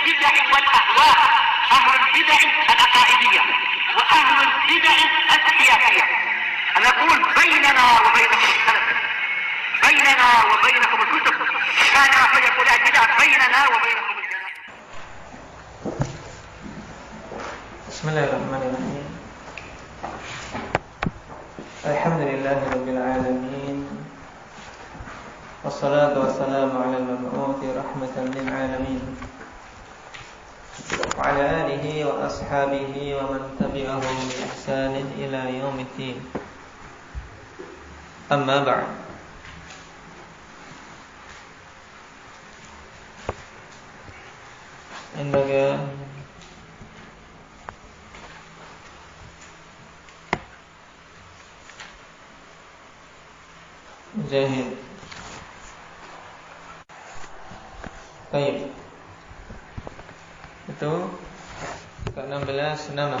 البدع والأهواء، أهل البدع العقائدية وأهل البدع السياسية. أنا أقول بيننا وبينكم السلف، بيننا وبينكم الكتب، كان فيقول البدع بيننا وبينكم الجنة. بسم الله الرحمن الرحيم. الحمد لله رب العالمين، والصلاة والسلام على المبعوث رحمة للعالمين وعلى آله وأصحابه ومن تبعهم بإحسان إلى يوم الدين. أما بعد. عندك Mujahid. Baik. Itu ke-16 nama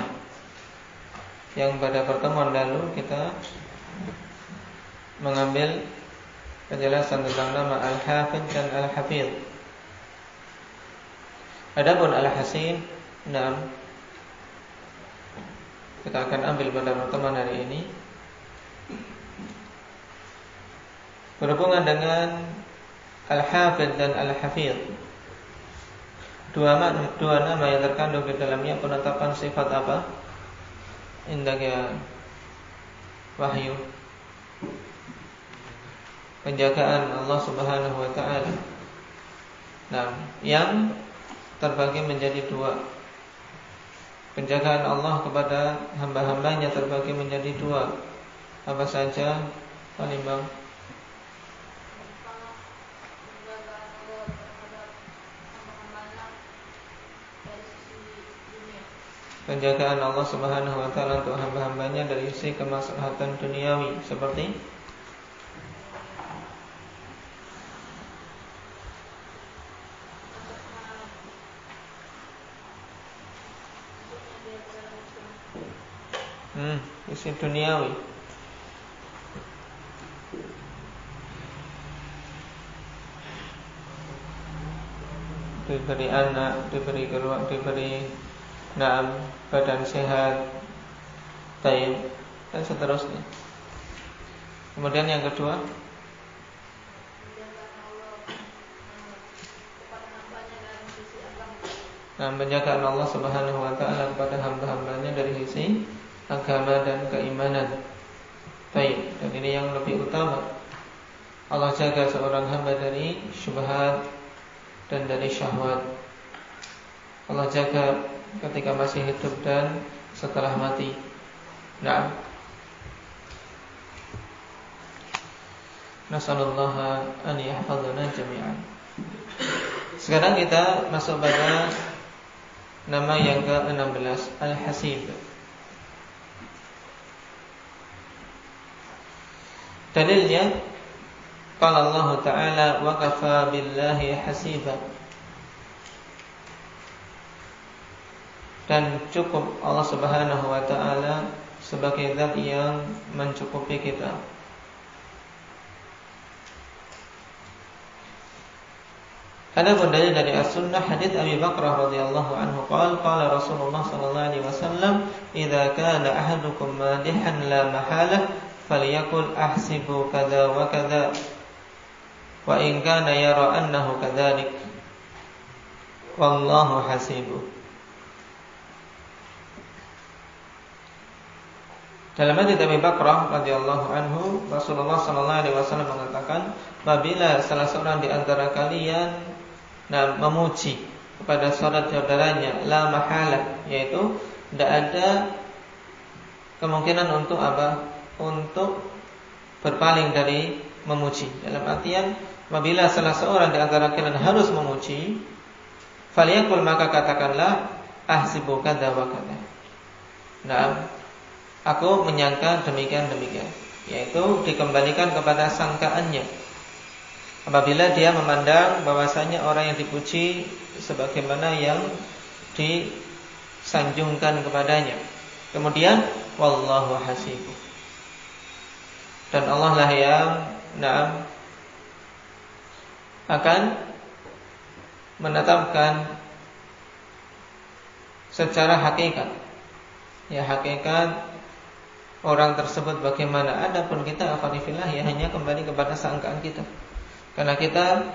yang pada pertemuan lalu kita mengambil penjelasan tentang nama Al-Hafidh dan Al-Hafidh. Adapun Al-Hasin, kita akan ambil pada pertemuan hari ini, berhubungan dengan Al-Hafidh dan Al-Hafidh. Dua nama yang terkandung di dalamnya penetapan sifat apa? Indahnya wahyu, penjagaan Allah Subhanahu wa taala. Yang terbagi menjadi dua. Penjagaan Allah kepada hamba-hambanya terbagi menjadi dua. Apa saja, Pak Limbang? Penjagaan Allah Subhanahu wa taala untuk hamba-hambanya dari sisi kemaslahatan duniawi, seperti sisi duniawi. Diberi anak, diberi keluarga, diberi badan sehat, tayyib, dan seterusnya. Kemudian yang kedua, penjagaan Allah Subhanahu wa taala kepada hamba-hambanya dari sisi agama dan keimanan. Tayyib, dan ini yang lebih utama. Allah jaga seorang hamba dari syubhat dan dari syahwat. Allah jaga ketika masih hidup dan setelah mati. Nasallallahu an yahfazana jami'an. Sekarang kita masuk pada nama yang ke-16, Al-Hasib. Dalilnya qala Allah Ta'ala wa kafa billahi hasiba. Dan cukup Allah Subhanahu wa taala sebagai zat yang mencukupi kita. Adapun dalil dari As-Sunnah, hadits Abi Bakrah radhiyallahu anhu qala Rasulullah sallallahu alaihi wasallam, "Idza kana ahadukum madihan la mahalah falyakul ahsibu kadza wa kadza wa in kana yara annahu kadzalik wallahu hasibuh." Dalam hadits Abi Bakrah radhiyallahu anhu, Rasulullah sallallahu alaihi wasallam mengatakan, apabila salah seorang di antara kalian memuji kepada saudaranya la mahalah, yaitu tidak ada kemungkinan untuk apa? Untuk berpaling dari memuji. Dalam artian, apabila salah seorang di antara kalian harus memuji, falyakul, maka katakanlah ahsibu kadza wa kadza. Aku menyangka demikian-demikian, yaitu dikembalikan kepada sangkaannya. Apabila dia memandang bahwasanya orang yang dipuji sebagaimana yang disanjungkan kepadanya. Kemudian wallahu hasibuh. Dan Allah lah yang akan menetapkan secara hakikat. Ya, hakikat orang tersebut bagaimana. Adapun kita akhwanifillah ya hanya kembali kepada sangkaan kita. Karena kita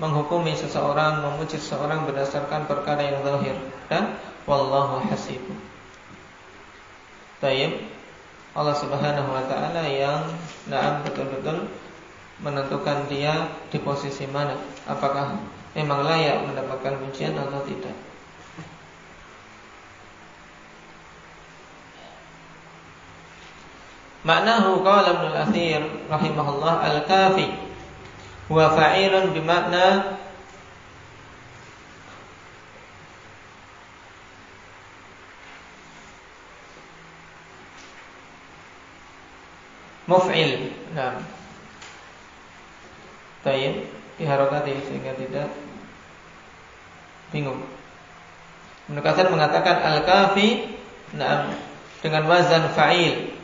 menghukumi seseorang, memuji seseorang berdasarkan perkara yang zahir, dan wallahu hasib. Baik, Allah Subhanahu wa taala yang betul-betul menentukan dia di posisi mana, apakah memang layak mendapatkan pujian atau tidak. Maknahu qala Ibnu al-Athir rahimahullah al-kafi wa fa'ilun bimakna muf'il. Nah, tayyib diharokati sehingga tidak bingung. Ibnu Katsir mengatakan al-kafi dengan wazan fa'il,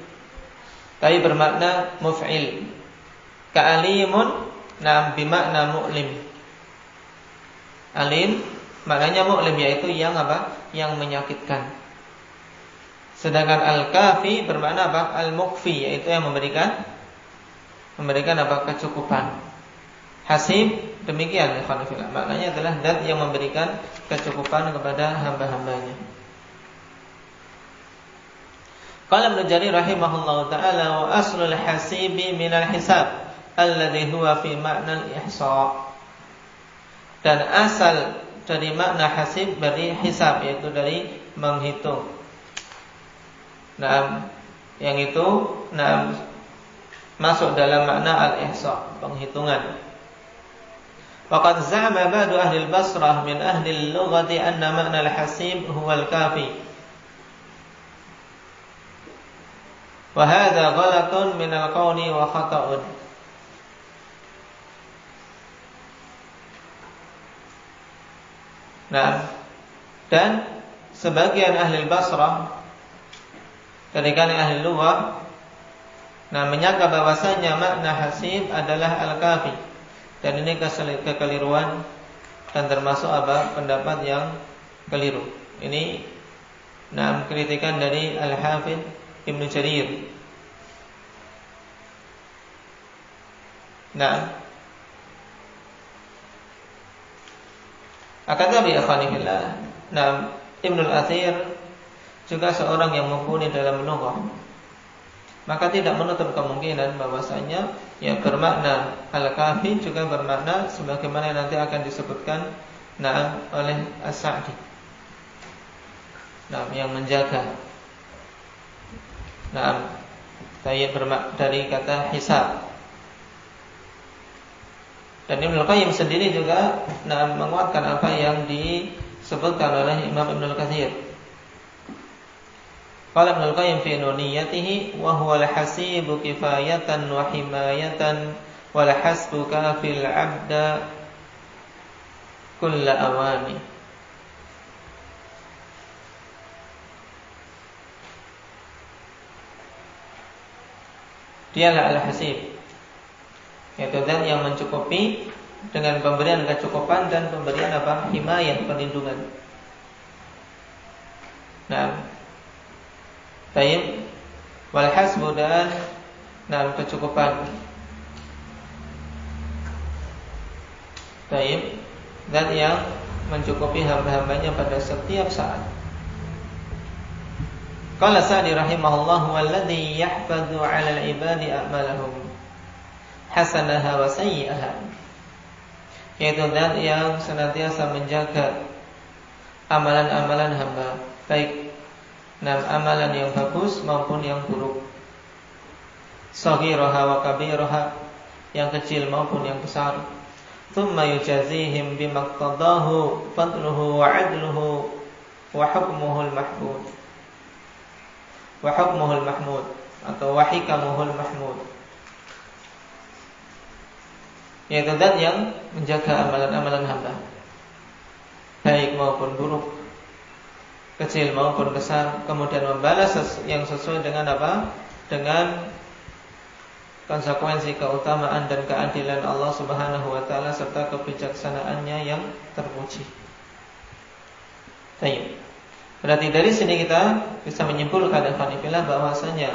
tapi bermakna muf'il. Ka'alimun bimakna mu'lim. Alim maknanya mu'lim, yaitu yang apa? Yang menyakitkan. Sedangkan al-kafi bermakna apa? Al-mukfi, yaitu yang memberikan apa? Kecukupan. Hasib demikian ikhwan fillah. Maknanya adalah zat yang memberikan kecukupan kepada hamba-hambanya. Qala Ibnu Jarir rahimahullahu taala wa aslul hasibi minal hisab alladhi huwa fi makna al-ihsa. Dan asal dari makna hasib dari hisab, yaitu dari menghitung. Yang itu masuk dalam makna al-ihsa, penghitungan. Waqad za'ama ba'du ahli al-Basrah min ahli al-lughati anna makna al-hasib huwa al-kafi. Wa hadza ghalatun min al-qawli wa khata'un. Dan sebagian ahli Basrah dari kalangan ahli lughah menyangka bahwasanya makna hasib adalah al-kafi, dan ini kekeliruan dan termasuk apa? Pendapat yang keliru. Ini kritikan dari Al-Hafidz Ibnu Jarir. Akan tapi akhwanillah, Ibnu al-Athir juga seorang yang mumpuni dalam lughah, maka tidak menutup kemungkinan bahwasanya yang bermakna al-kafi juga bermakna sebagaimana nanti akan disebutkan oleh As-Sa'di, yang menjaga. Dari kata hisab. Dan Ibnu Qayyim sendiri juga menguatkan apa yang disebutkan oleh Imam Ibnu Katsir. Qala Ibnu Qayyim fi nuniyatihi wa huwa al-hasibu kifayatan wa himayatan wal hasbu kafil 'abda kull awani. Dialah al-hasib, yaitu zat yang mencukupi dengan pemberian kecukupan dan pemberian apa? Himayah, perlindungan. Baik. Wal hasbu dan kecukupan. Baik. Zat yang mencukupi hamba-hambanya pada setiap saat. Qala Sa'di rahimahullah walladzi yahfadzu 'ala al-ibadi a'malahum hasanaha wa sayyi'aha, yaitu zat yang senantiasa menjaga amalan-amalan hamba, baik amalan yang bagus maupun yang buruk, saghiraha wa kabiraha, yang kecil maupun yang besar. Tsumma yujazihim bimaqtadahu fadluhu wa 'adluhu wa hukmuhu al-mahmud. Wa hukmuhul mahmud atau wa hikamuhul mahmud, yaitu zat yang menjaga amalan-amalan hamba, baik maupun buruk, kecil maupun besar, kemudian membalas yang sesuai dengan apa? Dengan konsekuensi keutamaan dan keadilan Allah Subhanahu wa taala serta kebijaksanaannya yang terpuji. Baik. Berarti dari sini kita bisa menyimpulkan ikhwanifillah bahwasanya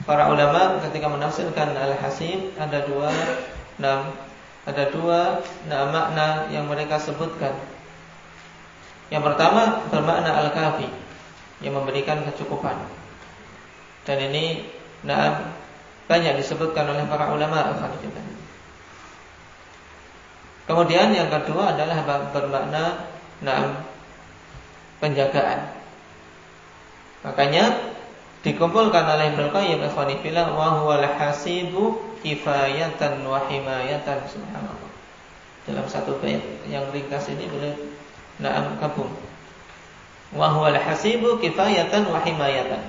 para ulama ketika menafsirkan al-hasib ada dua makna yang mereka sebutkan. Yang pertama bermakna al-kafi, yang memberikan kecukupan. Dan ini banyak disebutkan oleh para ulama al-hadits. Kemudian yang kedua adalah bermakna penjagaan. Makanya dikumpulkan oleh Ibnu Qayyim al-Fanifillah wa huwal hasibu kifayatan wa himayatan, subhanallah. Dalam satu bait yang ringkas ini boleh gabung. Wa huwal hasibu kifayatan wa himayatan.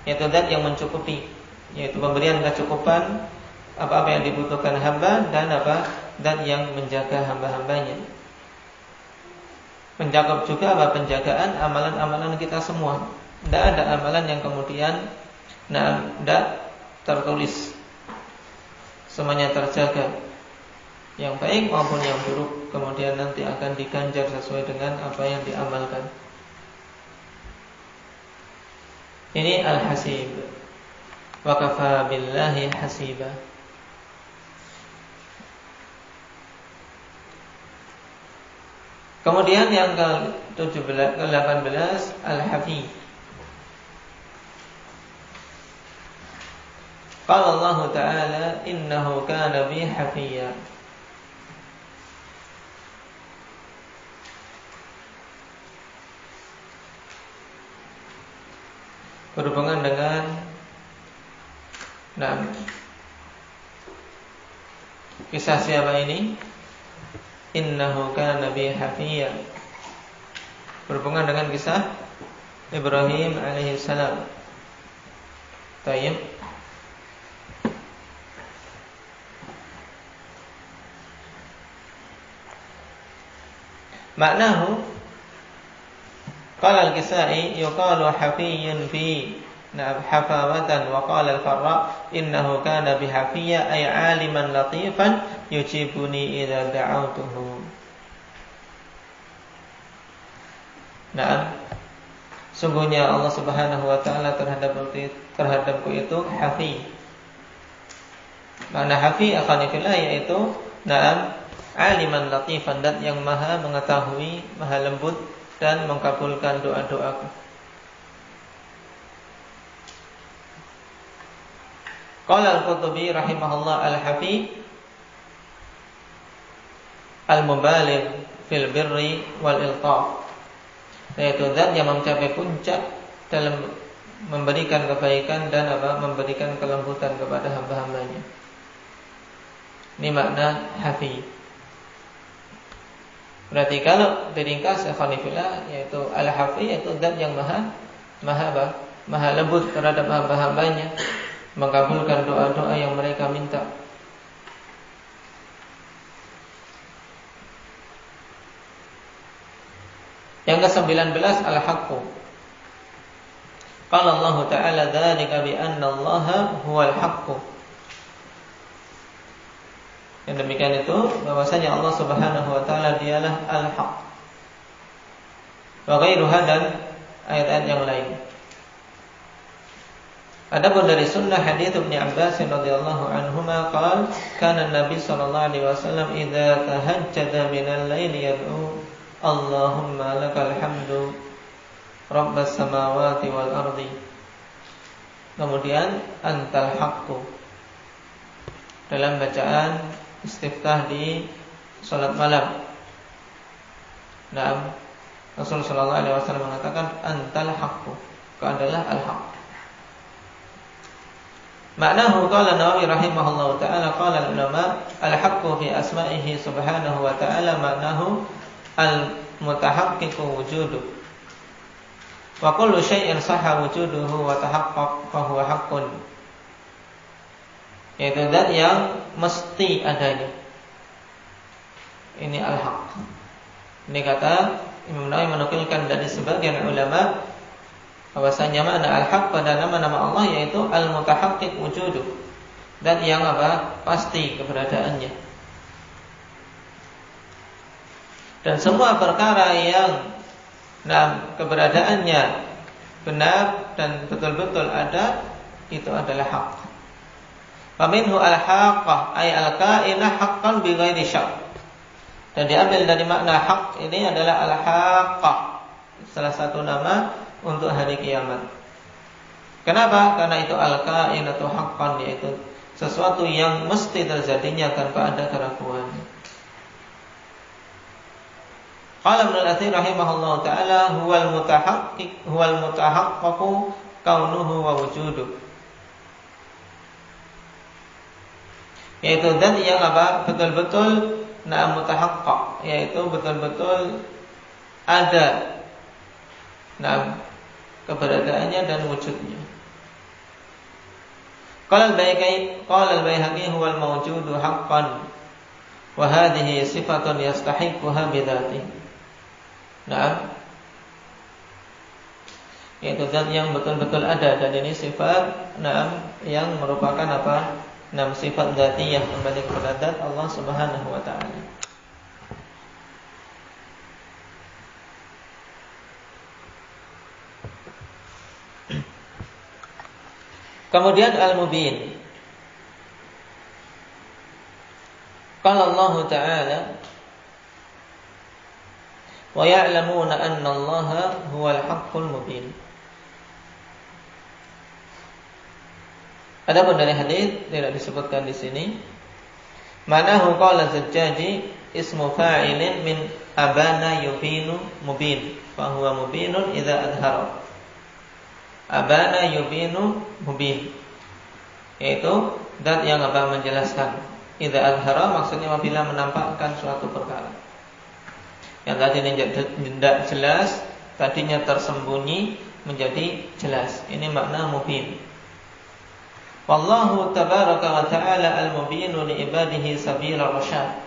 Yaitu zat yang mencukupi, yaitu pemberian kecukupan apa-apa yang dibutuhkan hamba, dan zat yang menjaga hamba-hambanya. Mencakup juga penjagaan amalan-amalan kita semua. Tidak ada amalan yang kemudian tidak tertulis. Semuanya terjaga, yang baik maupun yang buruk, kemudian nanti akan diganjar sesuai dengan apa yang diamalkan. Ini al-hasib. Wa kafa billahi hasiba. Kemudian yang ke-18 al-hafi. Qala Allah Ta'ala innahu kana bi hafiyya. Berhubungan dengan kisah siapa ini? Innahu kana bi hafiyya. Berhubungan dengan kisah Ibrahim alaihissalam. Tayyib. Maknahu qala al-Kisai yuqalu hafiyyun fi hafawatan, wa qala al-Farra innahu kana bihafiyya ay aliman latifan yujibuni idza da'awtuhu. Sungguhnya Allah Subhanahu wa taala terhadapku itu hafi. Makna hafi akhwanifillah yaitu aliman latifan, dan yang maha mengetahui, maha lembut dan mengabulkan doa-doaku. Qala al-Qurtubi rahimahullah al-hafi al-mubaligh fil birri wal iltaf, yaitu zat yang mencapai puncak dalam memberikan kebaikan dan memberikan kelembutan kepada hamba-hambanya. Ini makna hafi. Berarti kalau diringkas ikhwanifillah, yaitu al-hafi, yaitu zat yang maha lembut terhadap hamba-hambanya, mengabulkan doa-doa yang mereka minta. Yang ke-19 al-haqqu. Qala Allah Ta'ala dzalika bi anna Allah huwal haqqu. Yang demikian itu bahwasanya Allah Subhanahu wa taala dialah al-haq. Wa ghairuha, dan ayat-ayat yang lain. Adapun dari sunnah hadits Ibnu Abbas radhiyallahu anhuma qala kana Nabi sallallahu alaihi wasallam idza tahajjada minal laili yad'u Allahumma lakal hamdu rabbas samawati wal ardi. Kemudian antal haqqu dalam bacaan istiftah di salat malam. Rasul sallallahu alaihi wasallam mengatakan antal haqqu, kau adalah al-haq. Maknahu qala Nawawi rahimahullahu ta'ala qala al-ulama al-haqqu fi asma'ihi subhanahu wa ta'ala maknahu al-mutahaqqiqu wujuduh. Wa kullu syai'in sahha wujuduhu wa tahaqqaq fa huwa haqqun. Yaitu zat yang mesti adanya. Ini al-haq. Ini kata Imam Nawawi menukilkan dari sebagian ulama bahwasanya makna al-haq pada nama-nama Allah yaitu al-mutahaqqiq wujuduh, zat yang pasti keberadaannya. Dan semua perkara yang keberadaannya benar dan betul-betul ada, itu adalah hak. Faminhu al-haqqah ay al-kainah haqqan bi ghairi syak. Dan diambil dari makna hak ini adalah al-haqqah, salah satu nama untuk hari kiamat. Kenapa? Karena itu al-kainatu haqqan, yaitu sesuatu yang mesti terjadinya tanpa ada keraguan. Qala Ibnu Al-Athir rahimahullahu taala huwal mutahaqqaqu kaunuhu wa wujuduhu. Yaitu zat yang betul-betul mutahaqqaq, yaitu betul-betul ada keberadaannya dan wujudnya. Qala al-Baihaqi huwal mawjudu haqqan wa hadhihi sifatun yastahiqquha bidzatihi. Yaitu zat yang betul-betul ada, dan ini sifat yang merupakan sifat dzatiyah, kembali kepada zat Allah Subhanahu wa taala. Kemudian al-mubin. Qala Allah Ta'ala wa ya'lamuna anna Allaha huwal haqqul mubin. Adapun dari hadis tidak disebutkan di sini. Manahu qala Zajjaji ismu fa'ilin min abana yubinu mubin, fa huwa mubinun idza adhara. Abana yubinu mubin, yaitu zat yang menjelaskan. Idza adhara maksudnya apabila menampakkan suatu perkara yang tadinya tidak jelas, tadinya tersembunyi menjadi jelas. Ini makna mubin. Wallahu tabaraka wa ta'ala al-mubinu li ibadihi sabila rasyad.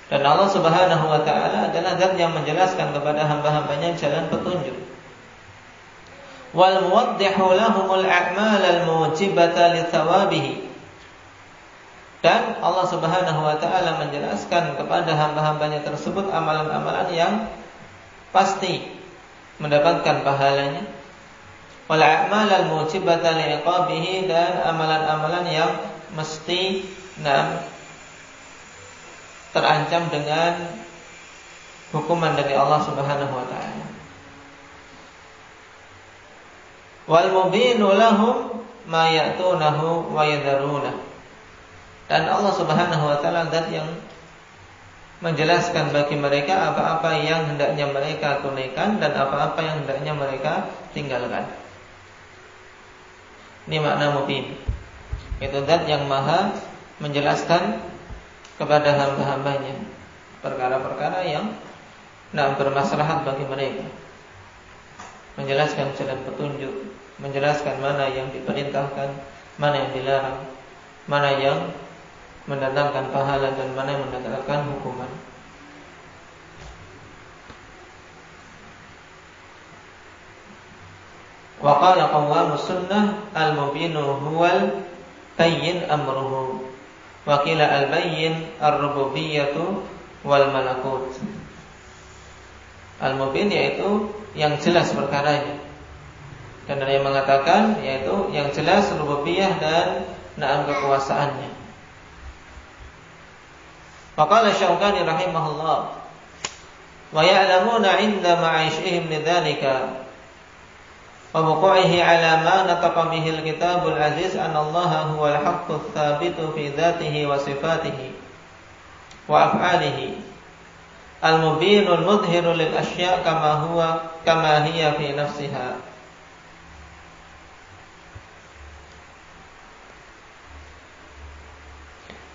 Dan Allah Subhanahu wa ta'ala adalah zat yang menjelaskan kepada hamba-hambanya jalan petunjuk. Wal muwaddihu lahumul a'mal al-mujibata li thawabihi. Dan Allah Subhanahu wa ta'ala menjelaskan kepada hamba-hambanya tersebut amalan-amalan yang pasti mendapatkan pahalanya. Wal a'mal al-mujibata li'iqabihi, dan amalan-amalan yang mesti terancam dengan hukuman dari Allah Subhanahu wa ta'ala. Wal mubinu lahum ma ya'tunahu wa yadharunah. Dan Allah Subhanahu wa ta'ala zat yang menjelaskan bagi mereka apa-apa yang hendaknya mereka tunaikan dan apa-apa yang hendaknya mereka tinggalkan. Ini makna mubin. Itu zat yang maha menjelaskan kepada hamba-hambanya perkara-perkara yang bermaslahat bagi mereka. Menjelaskan jalan petunjuk, menjelaskan mana yang diperintahkan, mana yang dilarang, mana yang mendatangkan pahala dan mana yang mendatangkan hukuman. Wa qala qawamus sunnah al-mubinu huwal bayyin amruhu, wa qila al-bayyin ar-rububiyyatu wal malakut. Al-mubin yaitu yang jelas perkaranya, dan ada yang mengatakan yaitu yang jelas rububiyah dan kekuasaannya. Faqala Syaukani rahimahullah wa ya'lamuna 'inda ma'ishihim lidzalika wa wuqu'ihi 'ala ma nataqa bihi al-kitabul 'aziz anna Allah huwal haqqut tsabitu fi dzatihi wa sifatihi wa af'alihi al-mubinul mudhiru lil asya' kama hiya fi nafsiha.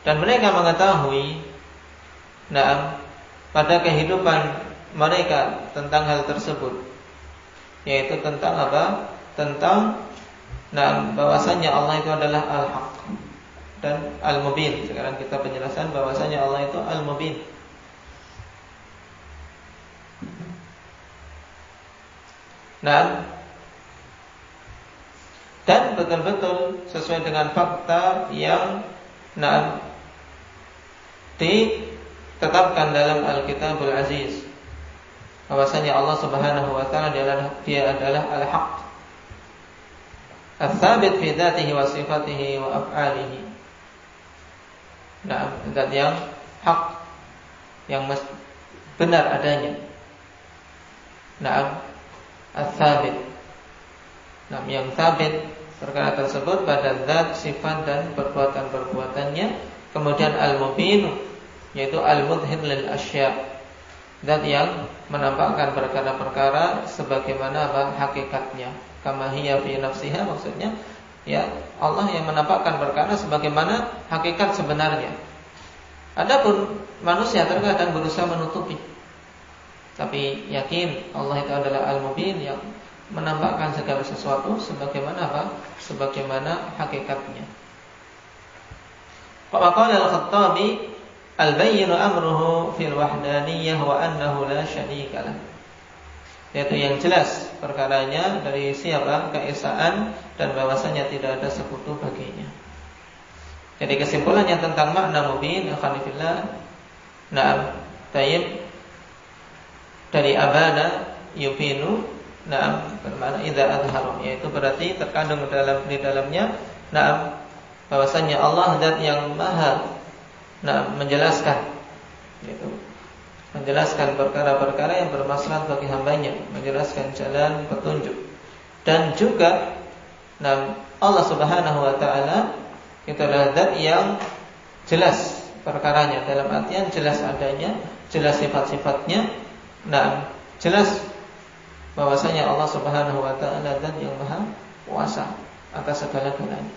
Dan mereka mengetahui pada kehidupan mereka tentang hal tersebut, yaitu tentang apa? Tentang bahwasanya Allah itu adalah al-haq dan al-mubin. Sekarang kita penjelasan bahwasanya Allah itu al-mubin. Dan betul-betul sesuai dengan fakta yang ditetapkan dalam Al-Kitabul Aziz. bahwasanya Allah Subhanahu wa taala dia adalah al-haq, ats-tsabit fi dzatihi wa sifatihi wa af'alihi. Nah, zat yang hak, yang benar adanya. Nah, ats-tsabit. Nah, yang tsabit perkara tersebut pada zat, sifat dan perbuatan-perbuatannya. Kemudian al-mubin, yaitu al-mudhhir lil asya', zat yang menampakkan perkara-perkara sebagaimana hakikatnya. Kama hiya fi nafsiha, maksudnya ya Allah yang menampakkan perkara sebagaimana hakikat sebenarnya. Adapun manusia terkadang berusaha menutupi, tapi yakin Allah itu adalah al-mubin yang menampakkan segala sesuatu sebagaimana sebagaimana hakikatnya. Qala al-Khattabi al-bayyin amruhu fil wahdaniyah wa annahu la syarika lah. Yaitu yang jelas perkaranya dari siapa keesaan dan bahwasanya tidak ada sekutu baginya. Jadi kesimpulannya tentang makna mubin khanifillah. Naam, tayyib dari abana yubinu. Naam, bermakna idza azharu, yaitu berarti terkandung di dalamnya naam bahwasanya Allah zat yang maha menjelaskan, yaitu menjelaskan perkara-perkara yang bermaslahat bagi hambanya, menjelaskan jalan petunjuk. Dan juga Allah Subhanahu wa taala itu adalah zat yang jelas perkaranya, dalam artian jelas adanya, jelas sifat-sifatnya, jelas bahwasanya Allah Subhanahu wa taala zat yang maha kuasa atas segala-galanya.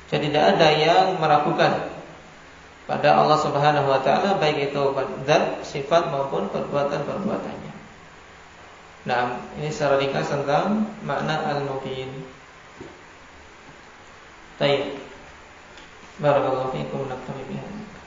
Jadi tidak ada yang meragukan pada Allah Subhanahu wa taala, baik itu zat, sifat maupun perbuatan-perbuatannya. Nah, ini secara ringkas tentang makna al-mubin. Baik. Barakallahu fiikum, naktafi bihadza.